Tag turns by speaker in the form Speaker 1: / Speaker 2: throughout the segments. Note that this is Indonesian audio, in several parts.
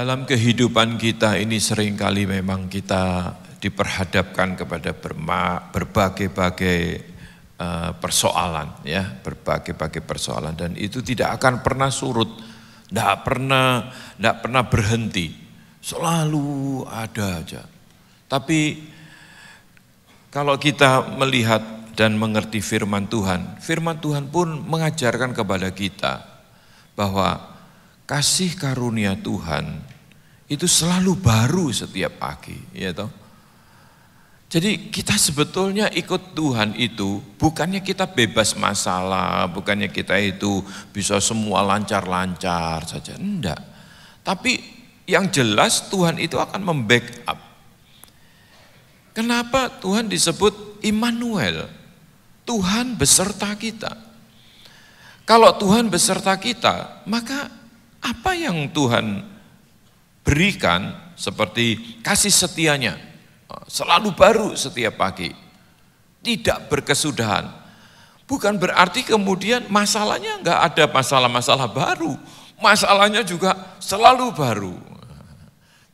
Speaker 1: Dalam kehidupan kita ini seringkali memang kita diperhadapkan kepada berbagai-bagai persoalan, ya, berbagai-bagai persoalan, dan itu tidak akan pernah surut, tidak pernah berhenti, selalu ada aja. Tapi kalau kita melihat dan mengerti firman Tuhan pun mengajarkan kepada kita bahwa kasih karunia Tuhan itu selalu baru setiap pagi, ya toh. Jadi kita sebetulnya ikut Tuhan itu bukannya kita bebas masalah, bukannya kita itu bisa semua lancar-lancar saja, enggak. Tapi yang jelas Tuhan itu akan membackup. Kenapa Tuhan disebut Immanuel? Tuhan beserta kita. Kalau Tuhan beserta kita, maka apa yang Tuhan berikan seperti kasih setianya, selalu baru setiap pagi, tidak berkesudahan. Bukan berarti kemudian masalahnya enggak ada masalah-masalah baru, masalahnya juga selalu baru.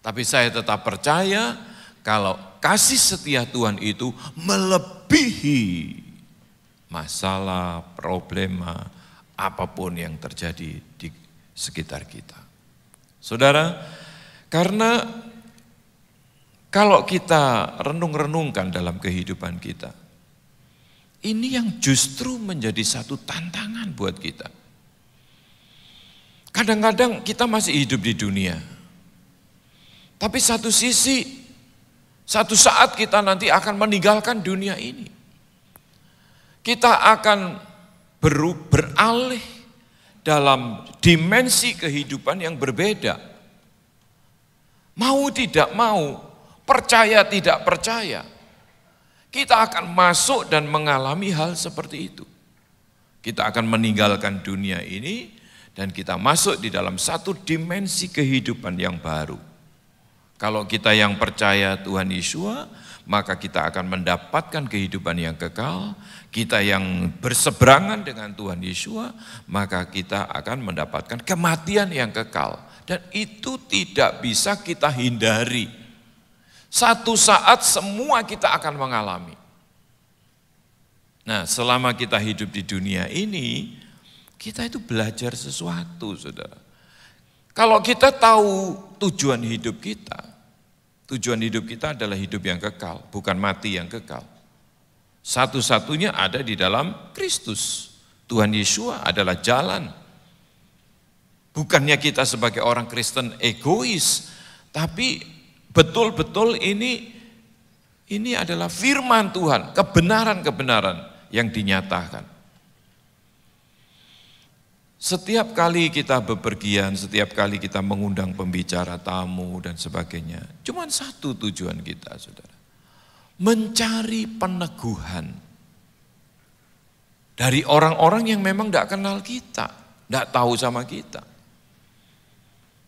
Speaker 1: Tapi saya tetap percaya kalau kasih setia Tuhan itu melebihi masalah, problema, apapun yang terjadi di sekitar kita. Saudara, karena kalau kita renung-renungkan dalam kehidupan kita, ini yang justru menjadi satu tantangan buat kita. Kadang-kadang kita masih hidup di dunia, tapi satu sisi, satu saat kita nanti akan meninggalkan dunia ini. Kita akan beralih dalam dimensi kehidupan yang berbeda. Mau tidak mau, percaya tidak percaya, kita akan masuk dan mengalami hal seperti itu. Kita akan meninggalkan dunia ini dan kita masuk di dalam satu dimensi kehidupan yang baru. Kalau kita yang percaya Tuhan Yesus, maka kita akan mendapatkan kehidupan yang kekal. Kita yang berseberangan dengan Tuhan Yesus, maka kita akan mendapatkan kematian yang kekal. Dan itu tidak bisa kita hindari. Satu saat semua kita akan mengalami. Nah, selama kita hidup di dunia ini, kita itu belajar sesuatu, saudara. Kalau kita tahu tujuan hidup kita adalah hidup yang kekal, bukan mati yang kekal. Satu-satunya ada di dalam Kristus. Tuhan Yesus adalah jalan. Bukannya kita sebagai orang Kristen egois, tapi betul-betul ini adalah firman Tuhan, kebenaran-kebenaran yang dinyatakan. Setiap kali kita bepergian, setiap kali kita mengundang pembicara tamu dan sebagainya, cuma satu tujuan kita, saudara. Mencari peneguhan dari orang-orang yang memang tidak kenal kita, tidak tahu sama kita.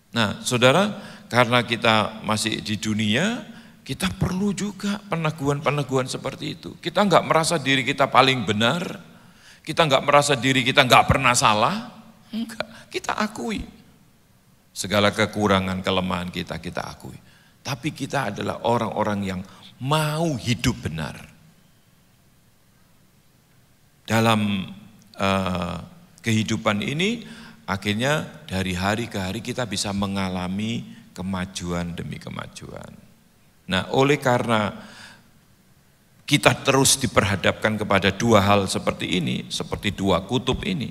Speaker 1: Nah, saudara, karena kita masih di dunia, kita perlu juga peneguhan-peneguhan seperti itu. Kita enggak merasa diri kita paling benar, kita enggak merasa diri kita enggak pernah salah, enggak, kita akui. Segala kekurangan, kelemahan kita akui. Tapi kita adalah orang-orang yang mau hidup benar. Dalam kehidupan ini, akhirnya dari hari ke hari kita bisa mengalami kemajuan demi kemajuan. Nah, oleh karena kita terus diperhadapkan kepada dua hal seperti ini, seperti dua kutub ini,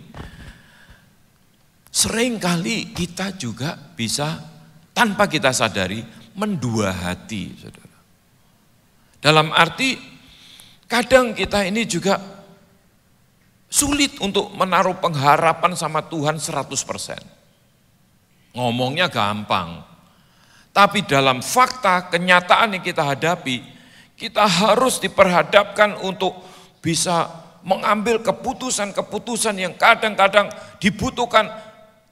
Speaker 1: seringkali kita juga bisa tanpa kita sadari mendua hati, saudara. Dalam arti kadang kita ini juga sulit untuk menaruh pengharapan sama Tuhan 100%. Ngomongnya gampang. Tapi dalam fakta, kenyataan yang kita hadapi, kita harus diperhadapkan untuk bisa mengambil keputusan-keputusan yang kadang-kadang dibutuhkan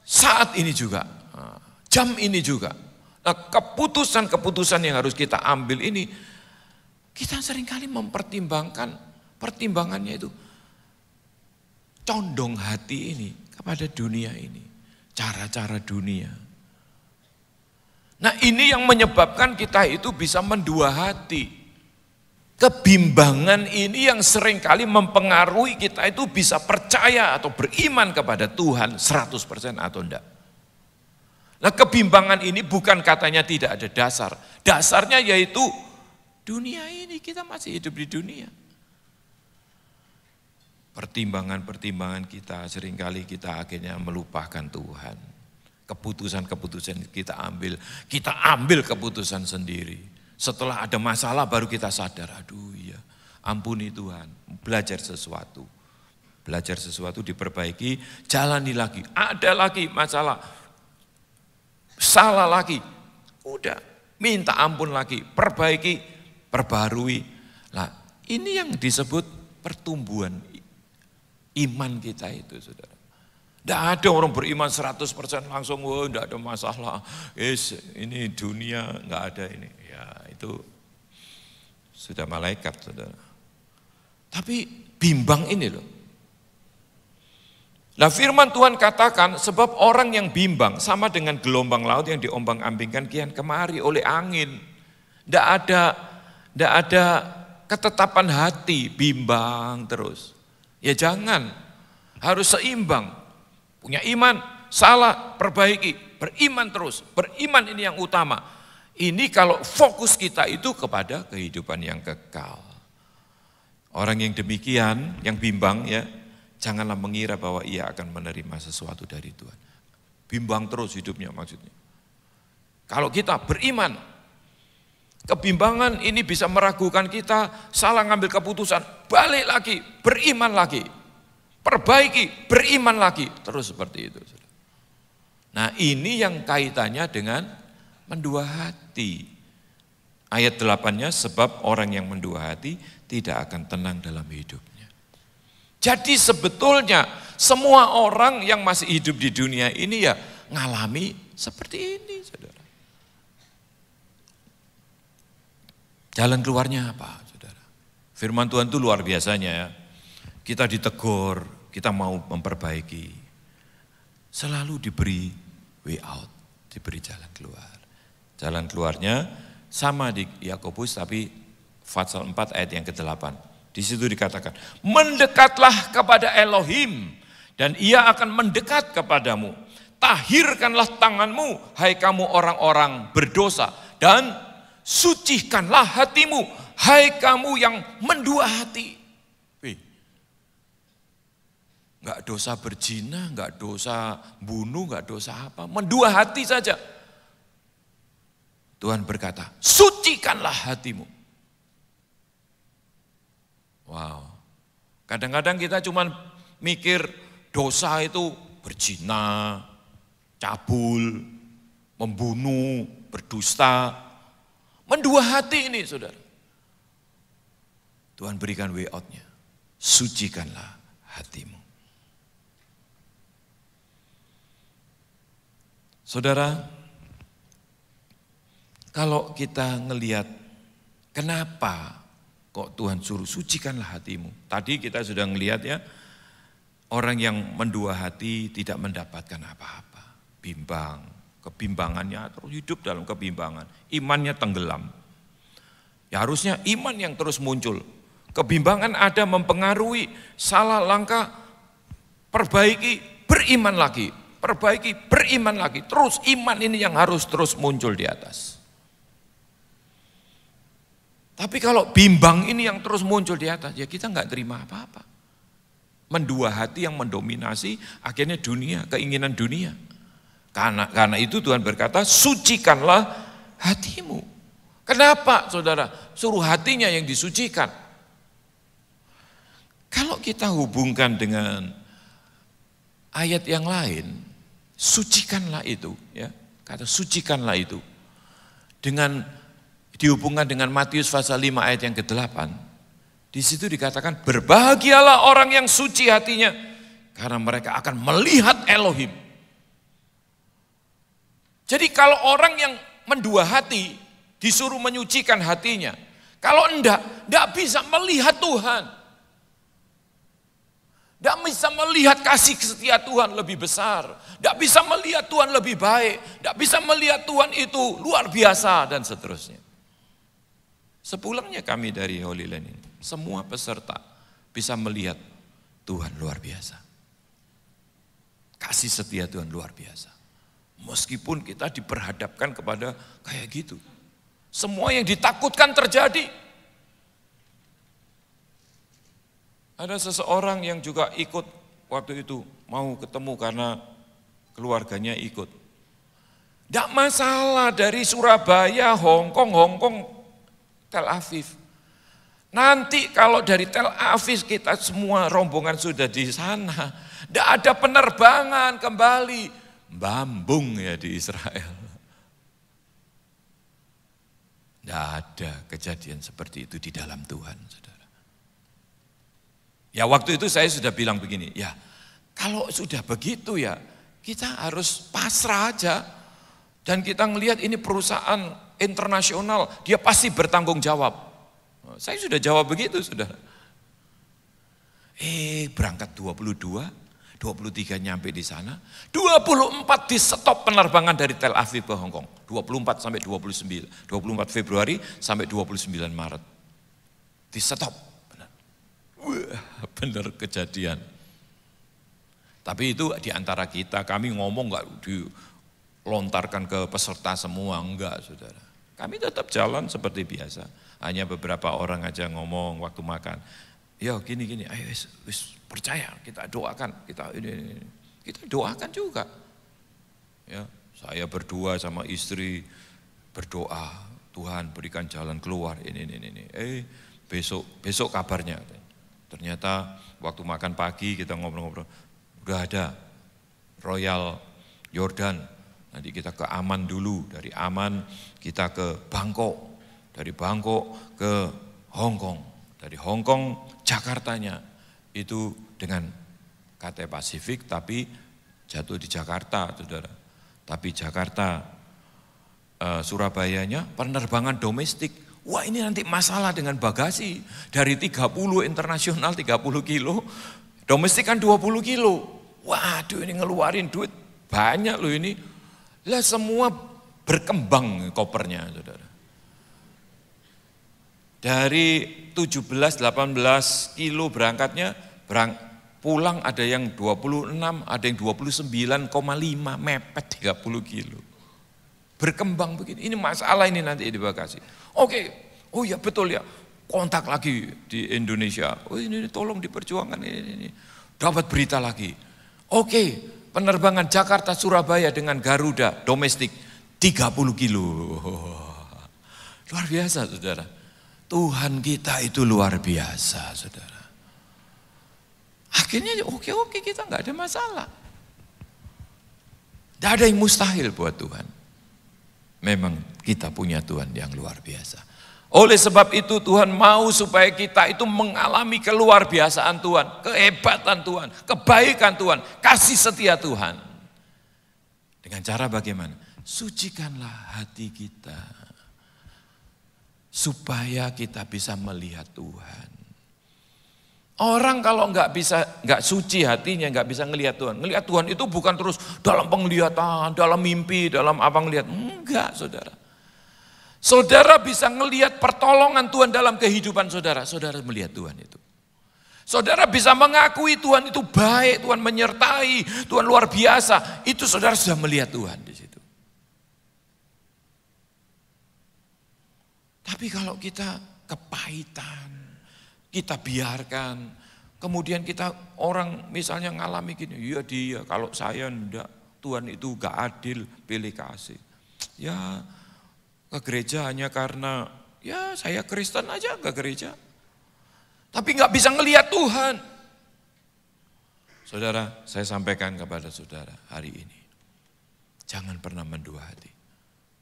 Speaker 1: saat ini juga, jam ini juga. Nah, keputusan-keputusan yang harus kita ambil ini, kita seringkali mempertimbangkan, pertimbangannya itu condong hati ini kepada dunia ini, cara-cara dunia. Nah ini yang menyebabkan kita itu bisa mendua hati. Kebimbangan ini yang seringkali mempengaruhi kita itu bisa percaya atau beriman kepada Tuhan 100% atau enggak. Nah kebimbangan ini bukan katanya tidak ada dasar. Dasarnya yaitu dunia ini, kita masih hidup di dunia. Pertimbangan-pertimbangan kita seringkali kita akhirnya melupakan Tuhan. Keputusan-keputusan kita ambil keputusan sendiri. Setelah ada masalah baru kita sadar, aduh iya, ampuni Tuhan, belajar sesuatu diperbaiki, jalani lagi, ada lagi masalah, salah lagi, udah minta ampun lagi, perbaiki, perbarui. Nah ini yang disebut pertumbuhan iman kita itu, saudara. Tidak ada orang beriman 100% langsung, wah tidak ada masalah, ini dunia nggak ada ini. Ya itu sudah malaikat, saudara. Tapi bimbang ini loh. Nah firman Tuhan katakan, sebab orang yang bimbang sama dengan gelombang laut yang diombang-ambingkan kian kemari oleh angin. Tidak ada ketetapan hati, bimbang terus. Ya jangan, harus seimbang. Punya iman, salah, perbaiki, beriman terus, beriman ini yang utama. Ini kalau fokus kita itu kepada kehidupan yang kekal. Orang yang demikian, yang bimbang ya, janganlah mengira bahwa ia akan menerima sesuatu dari Tuhan. Bimbang terus hidupnya maksudnya. Kalau kita beriman, kebimbangan ini bisa meragukan kita, salah ngambil keputusan, balik lagi, beriman lagi. Perbaiki, beriman lagi, terus seperti itu. Nah ini yang kaitannya dengan mendua hati. Ayat 8-nya, sebab orang yang mendua hati tidak akan tenang dalam hidupnya. Jadi sebetulnya semua orang yang masih hidup di dunia ini ya ngalami seperti ini, saudara. Jalan keluarnya apa, saudara? Firman Tuhan itu luar biasanya ya. Kita ditegur, kita mau memperbaiki, selalu diberi way out, diberi jalan keluar. Jalan keluarnya sama di Yakobus tapi pasal 4 ayat yang ke-8. Di situ dikatakan, mendekatlah kepada Elohim dan ia akan mendekat kepadamu. Tahirkanlah tanganmu, hai kamu orang-orang berdosa, dan sucikanlah hatimu, hai kamu yang mendua hati. Enggak dosa berzina, enggak dosa bunuh, enggak dosa apa. Mendua hati saja. Tuhan berkata, sucikanlah hatimu. Wow. Kadang-kadang kita cuma mikir dosa itu berzina, cabul, membunuh, berdusta. Mendua hati ini, saudara. Tuhan berikan way out-nya. Sucikanlah hatimu. Saudara, kalau kita ngelihat kenapa kok Tuhan suruh sucikanlah hatimu. Tadi kita sudah ngelihat ya, orang yang mendua hati tidak mendapatkan apa-apa. Bimbang, kebimbangannya terus hidup dalam kebimbangan. Imannya tenggelam. Ya harusnya iman yang terus muncul. Kebimbangan ada mempengaruhi, salah langkah, perbaiki, beriman lagi. Perbaiki, beriman lagi. Terus iman ini yang harus terus muncul di atas. Tapi kalau bimbang ini yang terus muncul di atas, ya kita nggak terima apa-apa. Mendua hati yang mendominasi akhirnya dunia, keinginan dunia. Karena itu Tuhan berkata, sucikanlah hatimu. Kenapa saudara? Suruh hatinya yang disucikan. Kalau kita hubungkan dengan ayat yang lain, sucikanlah itu, ya, kata sucikanlah itu. Dengan dihubungkan dengan Matius pasal 5 ayat yang ke-8, di situ dikatakan berbahagialah orang yang suci hatinya, karena mereka akan melihat Elohim. Jadi kalau orang yang mendua hati disuruh menyucikan hatinya, kalau enggak bisa melihat Tuhan. Tidak bisa melihat kasih setia Tuhan lebih besar. Tidak bisa melihat Tuhan lebih baik. Tidak bisa melihat Tuhan itu luar biasa dan seterusnya. Sepulangnya kami dari Holy Land ini, semua peserta bisa melihat Tuhan luar biasa. Kasih setia Tuhan luar biasa. Meskipun kita diperhadapkan kepada kayak gitu. Semua yang ditakutkan terjadi. Ada seseorang yang juga ikut waktu itu, mau ketemu karena keluarganya ikut. Tidak masalah dari Surabaya, Hongkong, Tel Aviv. Nanti kalau dari Tel Aviv kita semua rombongan sudah di sana, tidak ada penerbangan kembali, bambung ya di Israel. Tidak ada kejadian seperti itu di dalam Tuhan, saudara. Ya waktu itu saya sudah bilang begini, ya kalau sudah begitu ya kita harus pasrah aja. Dan kita ngelihat ini perusahaan internasional, dia pasti bertanggung jawab. Saya sudah jawab begitu, saudara. Berangkat 22, 23 nyampe di sana, 24 di stop penerbangan dari Tel Aviv ke Hong Kong. 24 sampai 29, 24 Februari sampai 29 Maret. Di stop. Wah, benar kejadian. Tapi itu di antara kita, kami ngomong enggak dilontarkan ke peserta semua, enggak saudara. Kami tetap jalan seperti biasa. Hanya beberapa orang aja ngomong waktu makan. Ya gini, ayo wis percaya, kita doakan, kita doakan juga. Ya, saya berdua sama istri berdoa, Tuhan berikan jalan keluar ini. Besok kabarnya. Ternyata waktu makan pagi kita ngobrol-ngobrol, udah ada Royal Yordan, nanti kita ke Amman dulu, dari Amman kita ke Bangkok, dari Bangkok ke Hong Kong, dari Hong Kong Jakartanya itu dengan KT Pasifik tapi jatuh di Jakarta, saudara. Tapi Jakarta Surabayanya penerbangan domestik. Wah ini nanti masalah dengan bagasi, dari 30 internasional 30 kilo, domestik kan 20 kilo. Waduh ini ngeluarin duit banyak loh ini. Lah semua berkembang kopernya saudara. Dari 17-18 kilo berangkatnya, pulang ada yang 26, ada yang 29,5, mepet 30 kilo. Berkembang begini, ini masalah ini nanti di bagasi. Oke, oh ya betul ya, kontak lagi di Indonesia. Oh ini tolong diperjuangkan ini. Dapat berita lagi. Oke, penerbangan Jakarta Surabaya dengan Garuda domestik 30 kilo. Luar biasa saudara. Tuhan kita itu luar biasa saudara. Akhirnya oke kita nggak ada masalah. Tidak ada yang mustahil buat Tuhan. Memang kita punya Tuhan yang luar biasa. Oleh sebab itu Tuhan mau supaya kita itu mengalami keluar biasaan Tuhan, kehebatan Tuhan, kebaikan Tuhan, kasih setia Tuhan. Dengan cara bagaimana? Sucikanlah hati kita. Supaya kita bisa melihat Tuhan. Orang kalau nggak suci hatinya, nggak bisa ngelihat Tuhan. Ngelihat Tuhan itu bukan terus dalam penglihatan, dalam mimpi, dalam apa ngelihat. Enggak saudara. Saudara bisa ngelihat pertolongan Tuhan dalam kehidupan saudara. Saudara melihat Tuhan itu. Saudara bisa mengakui Tuhan itu baik, Tuhan menyertai, Tuhan luar biasa. Itu saudara sudah melihat Tuhan di situ. Tapi kalau kita kepahitan, kita biarkan, kemudian kita orang misalnya ngalami gini, iya dia, kalau saya enggak, Tuhan itu gak adil, pilih kasih. Ya ke gereja hanya karena, ya saya Kristen aja ke gereja. Tapi gak bisa ngelihat Tuhan. Saudara, saya sampaikan kepada saudara hari ini, jangan pernah mendua hati.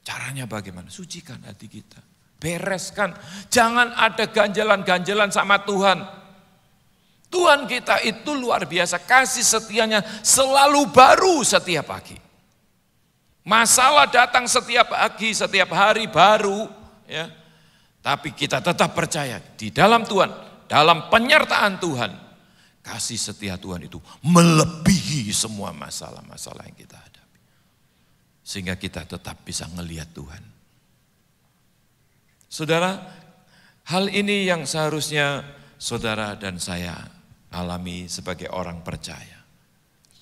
Speaker 1: Caranya bagaimana? Sucikan hati kita. Bereskan, jangan ada ganjalan-ganjalan sama Tuhan. Tuhan kita itu luar biasa, kasih setianya selalu baru setiap pagi. Masalah datang setiap pagi, setiap hari baru, ya. Tapi kita tetap percaya di dalam Tuhan, dalam penyertaan Tuhan, kasih setia Tuhan itu melebihi semua masalah-masalah yang kita hadapi. Sehingga kita tetap bisa ngelihat Tuhan. Saudara, hal ini yang seharusnya saudara dan saya alami sebagai orang percaya.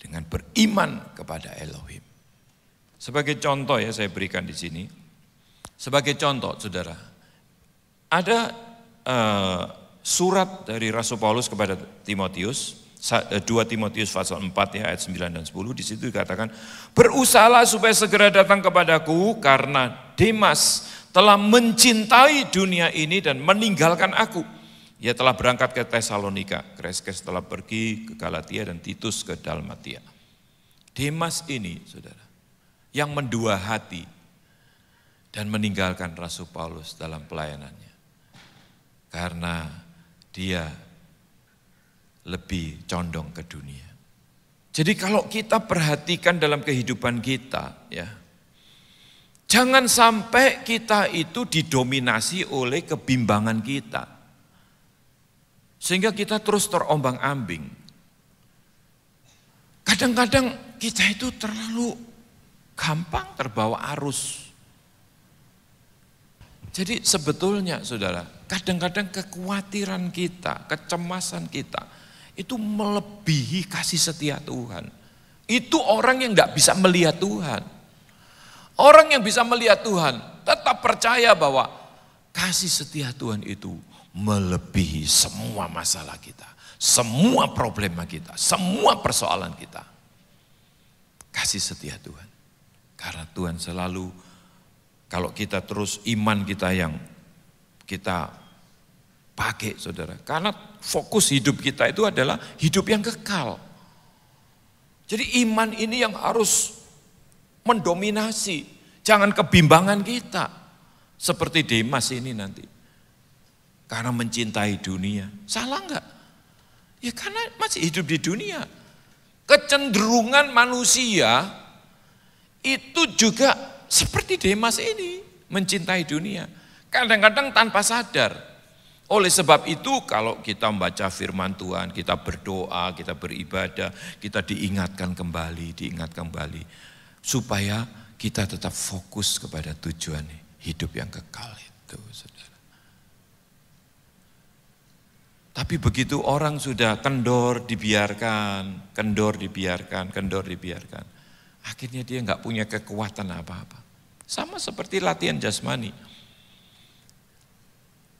Speaker 1: Dengan beriman kepada Elohim. Sebagai contoh ya saya berikan di sini. Sebagai contoh saudara, ada surat dari Rasul Paulus kepada Timotius, 2 Timotius pasal 4 ya ayat 9 dan 10, di situ dikatakan, berusahalah supaya segera datang kepadaku karena Demas telah mencintai dunia ini dan meninggalkan aku. Ia telah berangkat ke Tesalonika, Kreskes telah pergi ke Galatia dan Titus ke Dalmatia. Demas ini saudara, yang mendua hati dan meninggalkan Rasul Paulus dalam pelayanannya. Karena dia lebih condong ke dunia. Jadi kalau kita perhatikan dalam kehidupan kita ya, jangan sampai kita itu didominasi oleh kebimbangan kita. Sehingga kita terus terombang-ambing. Kadang-kadang kita itu terlalu gampang terbawa arus. Jadi sebetulnya saudara, kadang-kadang kekhawatiran kita, kecemasan kita, itu melebihi kasih setia Tuhan. Itu orang yang tidak bisa melihat Tuhan. Orang yang bisa melihat Tuhan, tetap percaya bahwa kasih setia Tuhan itu melebihi semua masalah kita, semua problema kita, semua persoalan kita. Kasih setia Tuhan. Karena Tuhan selalu, kalau kita terus iman kita yang kita pakai saudara. Karena fokus hidup kita itu adalah hidup yang kekal. Jadi iman ini yang harus mendominasi. Jangan kebimbangan kita. Seperti Demas ini nanti. Karena mencintai dunia. Salah enggak? Ya karena masih hidup di dunia. Kecenderungan manusia itu juga seperti Demas ini. Mencintai dunia. Kadang-kadang tanpa sadar. Oleh sebab itu kalau kita membaca firman Tuhan, kita berdoa, kita beribadah, kita diingatkan kembali. Supaya kita tetap fokus kepada tujuan hidup yang kekal itu, saudara. Tapi begitu orang sudah kendor dibiarkan. Akhirnya dia nggak punya kekuatan apa-apa. Sama seperti latihan jasmani.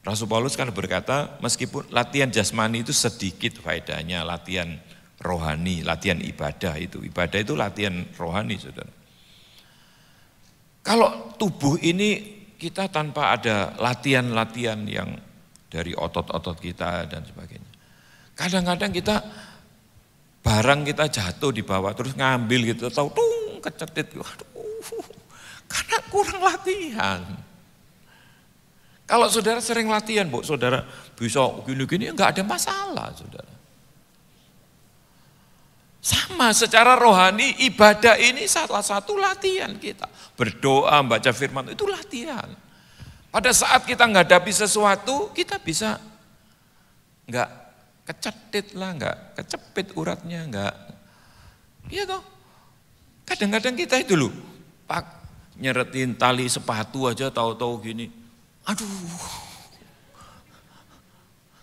Speaker 1: Rasul Paulus kan berkata, meskipun latihan jasmani itu sedikit faedahnya, latihan rohani, latihan ibadah itu. Ibadah itu latihan rohani, saudara. Kalau tubuh ini kita tanpa ada latihan-latihan yang dari otot-otot kita dan sebagainya. Kadang-kadang kita barang kita jatuh di bawah terus ngambil gitu, tahu kecetit. Waduh, karena kurang latihan. Kalau saudara sering latihan, Bu, saudara bisa gini-gini enggak ada masalah, saudara. Sama secara rohani, ibadah ini salah satu latihan kita. Berdoa, baca firman itu latihan. Pada saat kita menghadapi sesuatu, kita bisa enggak kecetit lah, enggak kecepit uratnya, enggak. Iya toh. Kadang-kadang kita itu loh, Pak, nyeretin tali sepatu aja tahu-tahu gini. Aduh.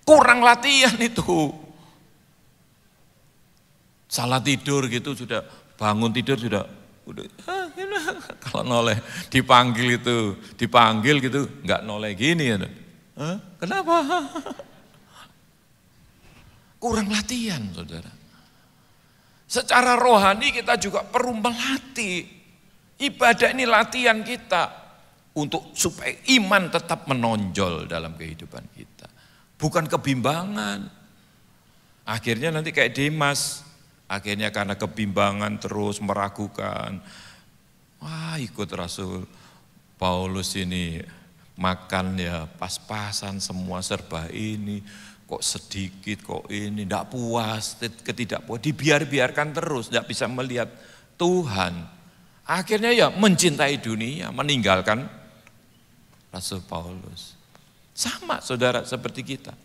Speaker 1: Kurang latihan itu. Salah tidur gitu sudah, bangun tidur sudah udah kalau noleh dipanggil gitu nggak noleh gini ya. Kenapa? Kurang latihan, saudara. Secara rohani kita juga perlu melatih. Ibadah ini latihan kita untuk supaya iman tetap menonjol dalam kehidupan kita. Bukan kebimbangan. Akhirnya nanti kayak Demas, akhirnya karena kebimbangan terus meragukan. Wah, ikut Rasul Paulus ini makan ya pas-pasan semua serba ini. Kok sedikit, kok ini, tidak puas, ketidakpuas, dibiarkan terus, tidak bisa melihat Tuhan. Akhirnya ya mencintai dunia, meninggalkan Rasul Paulus. Sama saudara seperti kita.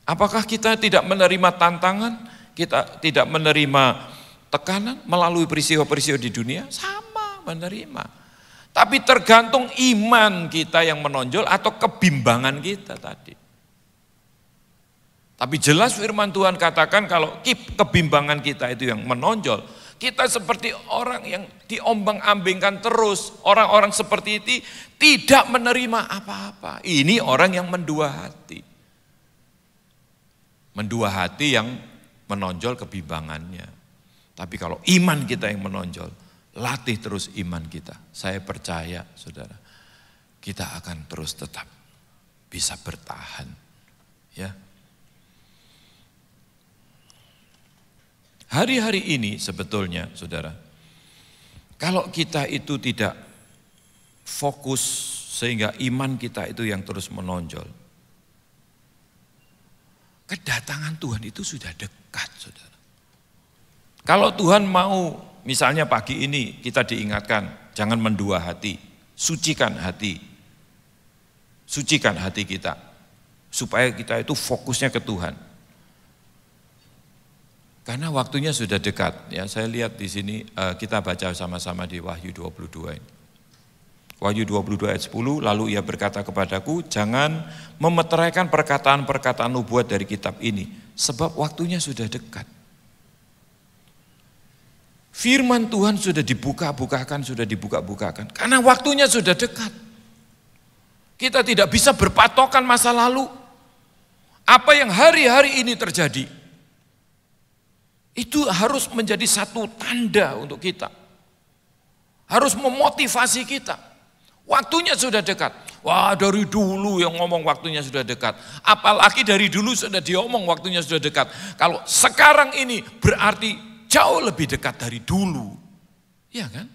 Speaker 1: Apakah kita tidak menerima tantangan, kita tidak menerima tekanan melalui peristiwa-peristiwa di dunia? Sama, menerima. Tapi tergantung iman kita yang menonjol atau kebimbangan kita tadi. Tapi jelas firman Tuhan katakan kalau kebimbangan kita itu yang menonjol, kita seperti orang yang diombang-ambingkan terus. Orang-orang seperti itu tidak menerima apa-apa. Ini orang yang mendua hati. Mendua hati yang menonjol kebimbangannya. Tapi kalau iman kita yang menonjol, latih terus iman kita. Saya percaya saudara, kita akan terus tetap bisa bertahan. Ya. Hari-hari ini sebetulnya saudara, kalau kita itu tidak fokus sehingga iman kita itu yang terus menonjol, kedatangan Tuhan itu sudah dekat saudara. Kalau Tuhan mau misalnya pagi ini kita diingatkan, jangan mendua hati, sucikan hati kita, supaya kita itu fokusnya ke Tuhan. Karena waktunya sudah dekat, ya saya lihat di sini kita baca sama-sama di Wahyu 22 ini. Wahyu 22 ayat 10, lalu ia berkata kepadaku, jangan memeteraikan perkataan-perkataan nubuat dari kitab ini, sebab waktunya sudah dekat. Firman Tuhan sudah dibuka-bukakan, karena waktunya sudah dekat. Kita tidak bisa berpatokan masa lalu. Apa yang hari-hari ini terjadi, itu harus menjadi satu tanda untuk kita. Harus memotivasi kita. Waktunya sudah dekat. Wah, dari dulu yang ngomong waktunya sudah dekat. Apalagi dari dulu sudah diomong waktunya sudah dekat. Kalau sekarang ini berarti jauh lebih dekat dari dulu. Iya kan?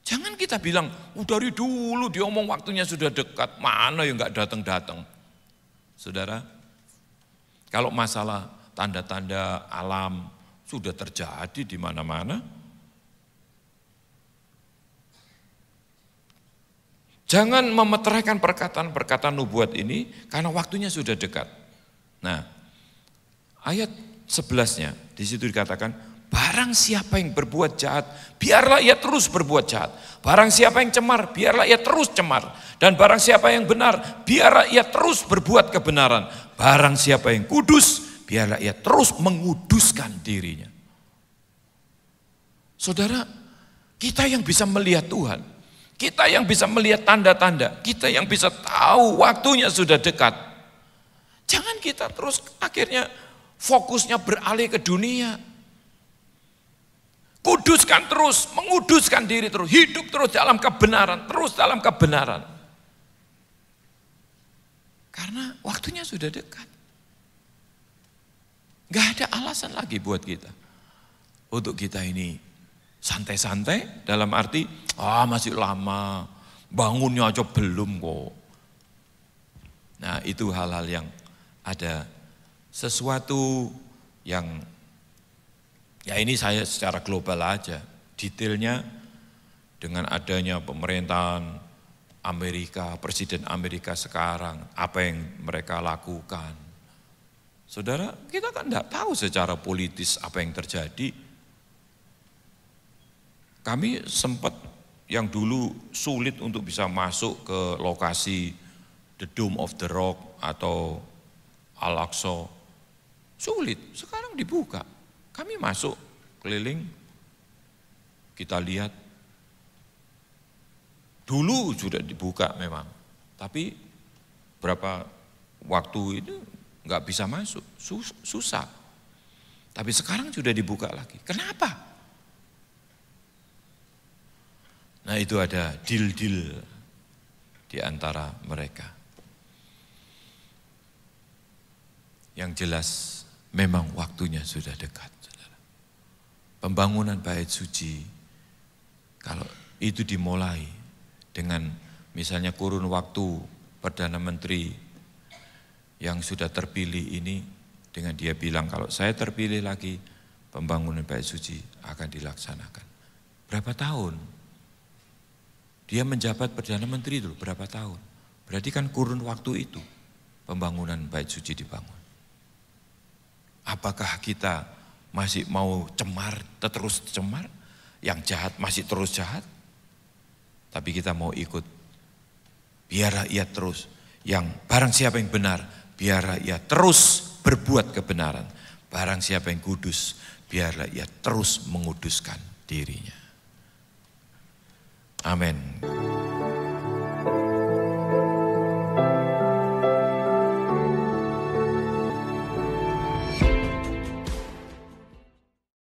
Speaker 1: Jangan kita bilang, dari dulu diomong waktunya sudah dekat. Mana yang enggak datang-datang. Saudara, kalau masalah tanda-tanda alam sudah terjadi di mana-mana. Jangan memeteraikan perkataan-perkataan nubuat ini karena waktunya sudah dekat. Nah, ayat 11-nya di situ dikatakan, barang siapa yang berbuat jahat, biarlah ia terus berbuat jahat. Barang siapa yang cemar, biarlah ia terus cemar. Dan barang siapa yang benar, biarlah ia terus berbuat kebenaran. Barang siapa yang kudus, biarlah ia terus menguduskan dirinya. Saudara, kita yang bisa melihat Tuhan, kita yang bisa melihat tanda-tanda, kita yang bisa tahu waktunya sudah dekat. Jangan kita terus akhirnya fokusnya beralih ke dunia. Kuduskan terus, menguduskan diri terus, hidup terus dalam kebenaran, terus dalam kebenaran. Karena waktunya sudah dekat. Gak ada alasan lagi buat kita. Untuk kita ini santai-santai dalam arti, masih lama, bangunnya aja belum kok. Nah itu hal-hal yang ada sesuatu yang, ya ini saya secara global aja, detailnya dengan adanya pemerintahan Amerika, Presiden Amerika sekarang, apa yang mereka lakukan. Saudara, kita kan tidak tahu secara politis apa yang terjadi. Kami sempat yang dulu sulit untuk bisa masuk ke lokasi The Dome of the Rock atau Al-Aqsa. Sulit, sekarang dibuka. Kami masuk keliling, kita lihat. Dulu sudah dibuka memang, tapi berapa waktu itu nggak bisa masuk, susah. Tapi sekarang sudah dibuka lagi. Kenapa? Nah itu ada deal-deal di antara mereka. Yang jelas memang waktunya sudah dekat. Saudara. Pembangunan bait suci, kalau itu dimulai dengan misalnya kurun waktu Perdana Menteri yang sudah terpilih ini, dengan dia bilang kalau saya terpilih lagi, pembangunan bait suci akan dilaksanakan. Berapa tahun? Dia menjabat Perdana Menteri dulu, berapa tahun? Berarti kan kurun waktu itu, pembangunan bait suci dibangun? Apakah kita masih mau terus cemar, yang jahat masih terus jahat? Tapi kita mau ikut, biarlah ia terus, yang barang siapa yang benar, biarlah ia terus berbuat kebenaran. Barang siapa yang kudus, biarlah ia terus menguduskan dirinya. Amin.